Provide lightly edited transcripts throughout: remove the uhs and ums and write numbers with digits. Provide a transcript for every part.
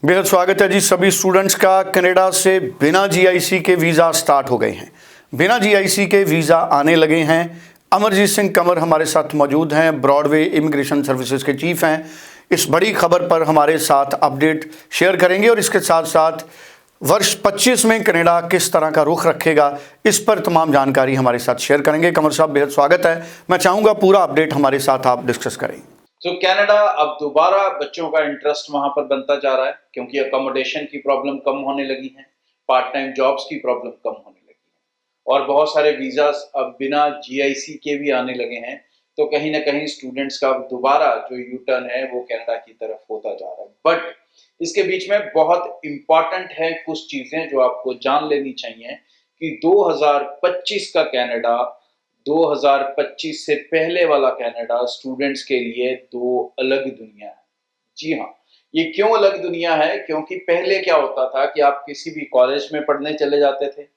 बेहद स्वागत है जी सभी स्टूडेंट्स का। कनाडा से बिना जीआईसी के वीज़ा स्टार्ट हो गए हैं। बिना जीआईसी के वीज़ा आने लगे हैं। अमरजीत सिंह कंवर हमारे साथ मौजूद हैं, ब्रॉडवे इमिग्रेशन सर्विसेज के चीफ हैं। इस बड़ी खबर पर हमारे साथ अपडेट शेयर करेंगे और इसके साथ साथ वर्ष 25 में कनाडा किस तरह का रुख रखेगा, इस पर तमाम जानकारी हमारे साथ शेयर करेंगे। कंवर साहब बेहद स्वागत है। मैं चाहूँगा पूरा अपडेट हमारे साथ आप डिस्कस करें। तो कनाडा अब दोबारा बच्चों का इंटरेस्ट वहां पर बनता जा रहा है क्योंकि अकोमोडेशन की प्रॉब्लम कम होने लगी है, पार्ट टाइम जॉब्स की प्रॉब्लम कम होने लगी है और बहुत सारे वीज़ास अब बिना जीआईसी के भी आने लगे हैं। तो कहीं ना कहीं स्टूडेंट्स का दोबारा जो यू टर्न है वो कनाडा की तरफ होता जा रहा है। बट इसके बीच में बहुत इंपॉर्टेंट है कुछ चीज़ें जो आपको जान लेनी चाहिए कि 2025 का कनाडा 2025 से पहले वाला कनाडा स्टूडेंट्स के लिए दो अलग दुनिया है। जी हाँ, ये क्यों अलग दुनिया है? क्योंकि पहले क्या होता था कि आप किसी भी कॉलेज में पढ़ने चले जाते थे,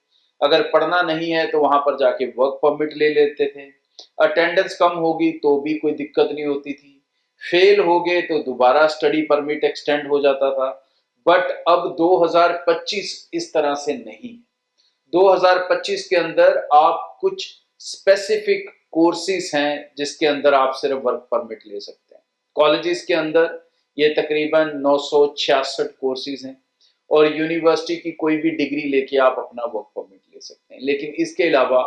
अगर पढ़ना नहीं है तो वहां पर जाके वर्क परमिट ले लेते थे। अटेंडेंस कम होगी तो भी कोई दिक्कत नहीं होती थी, फेल हो गए तो दोबारा स्टडी परमिट एक्सटेंड हो जाता था। बट अब 2025 इस तरह से नहीं। 2025 के अंदर आप कुछ स्पेसिफिक कोर्सेज हैं जिसके अंदर आप सिर्फ वर्क परमिट ले सकते हैं। कॉलेजेस के अंदर ये तकरीबन 966 कोर्सेज हैं और यूनिवर्सिटी की कोई भी डिग्री लेके आप अपना वर्क परमिट ले सकते हैं। लेकिन इसके अलावा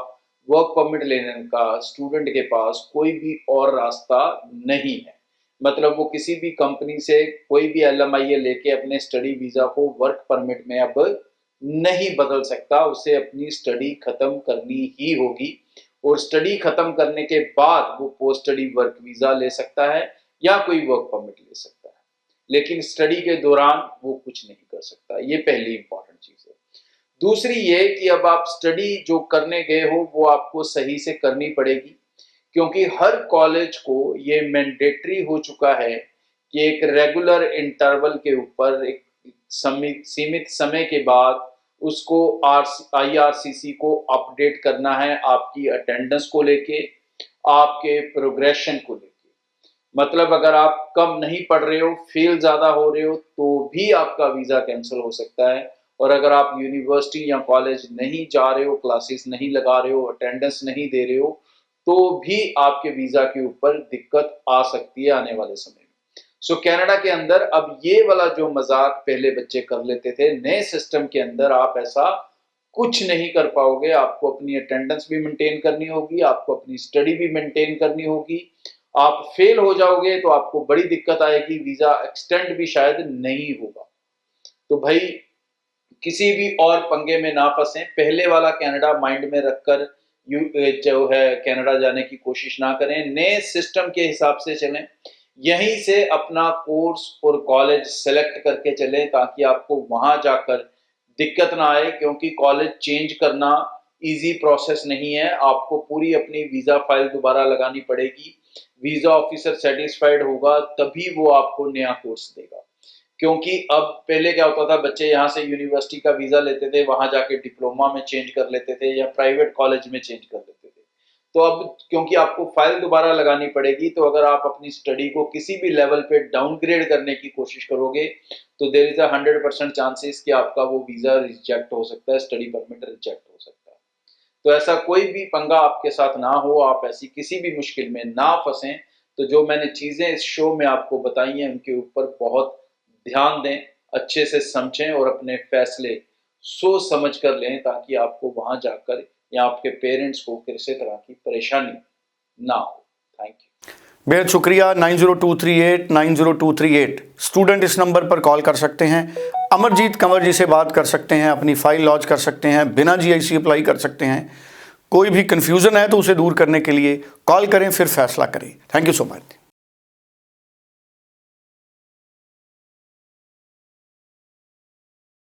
वर्क परमिट लेने का स्टूडेंट के पास कोई भी और रास्ता नहीं है। मतलब वो किसी भी कंपनी से कोई भी LMIA लेके अपने स्टडी वीजा को वर्क परमिट में अब नहीं बदल सकता। उसे अपनी स्टडी खत्म करनी ही होगी और स्टडी खत्म करने के बाद वो पोस्ट स्टडी वर्क वीजा ले सकता है या कोई वर्क परमिट ले सकता है, लेकिन स्टडी के दौरान वो कुछ नहीं कर सकता। ये पहली इंपॉर्टेंट चीज है। दूसरी ये कि अब आप स्टडी जो करने गए हो वो आपको सही से करनी पड़ेगी क्योंकि हर कॉलेज को ये मैंडेटरी हो चुका है कि एक रेगुलर इंटरवल के ऊपर एक सीमित समय के बाद उसको IRCC को अपडेट करना है आपकी अटेंडेंस को लेके, आपके प्रोग्रेशन को लेके। मतलब अगर आप कम नहीं पढ़ रहे हो, फेल ज्यादा हो रहे हो तो भी आपका वीजा कैंसिल हो सकता है। और अगर आप यूनिवर्सिटी या कॉलेज नहीं जा रहे हो, क्लासेस नहीं लगा रहे हो, अटेंडेंस नहीं दे रहे हो, तो भी आपके वीजा के ऊपर दिक्कत आ सकती है आने वाले समय में। सो कनाडा के अंदर अब ये वाला जो मजाक पहले बच्चे कर लेते थे, नए सिस्टम के अंदर आप ऐसा कुछ नहीं कर पाओगे। आपको अपनी अटेंडेंस भी मेंटेन करनी होगी, आपको अपनी स्टडी भी मेंटेन करनी होगी। आप फेल हो जाओगे तो आपको बड़ी दिक्कत आएगी, वीजा एक्सटेंड भी शायद नहीं होगा। तो भाई किसी भी और पंगे में ना फंसे, पहले वाला कनाडा माइंड में रखकर जो है कनाडा जाने की कोशिश ना करें। नए सिस्टम के हिसाब से चलें, यहीं से अपना कोर्स और कॉलेज सेलेक्ट करके चलें ताकि आपको वहां जाकर दिक्कत ना आए, क्योंकि कॉलेज चेंज करना इजी प्रोसेस नहीं है। आपको पूरी अपनी वीजा फाइल दोबारा लगानी पड़ेगी, वीजा ऑफिसर सेटिस्फाइड होगा तभी वो आपको नया कोर्स देगा। क्योंकि अब पहले क्या होता था, बच्चे यहाँ से यूनिवर्सिटी का वीजा लेते थे, वहां जाके डिप्लोमा में चेंज कर लेते थे या प्राइवेट कॉलेज में चेंज कर लेते थे। तो अब क्योंकि आपको फाइल दोबारा लगानी पड़ेगी, तो अगर आप अपनी स्टडी को किसी भी लेवल पे डाउनग्रेड करने की कोशिश करोगे तो देयर इज 100% चांसेस कि आपका वो वीजा रिजेक्ट हो सकता है, स्टडी परमिट रिजेक्ट हो सकता है। तो ऐसा कोई भी पंगा आपके साथ ना हो, आप ऐसी किसी भी मुश्किल में ना फंसें। तो जो मैंने चीजें इस शो में आपको बताई हैं उनके ऊपर बहुत ध्यान दें, अच्छे से समझें और अपने फैसले सोच समझ कर लें ताकि आपको वहां जाकर या आपके पेरेंट्स को किसी तरह की परेशानी ना हो। Thank you. बेहद शुक्रिया। 9023890238 स्टूडेंट इस नंबर पर कॉल कर सकते हैं। अमरजीत कंवर जी से बात कर सकते हैं, अपनी फाइल लॉन्च कर सकते हैं, बिना जीआईसी अप्लाई कर सकते हैं। कोई भी कंफ्यूजन है तो उसे दूर करने के लिए कॉल करें, फिर फैसला करें। Thank you so much.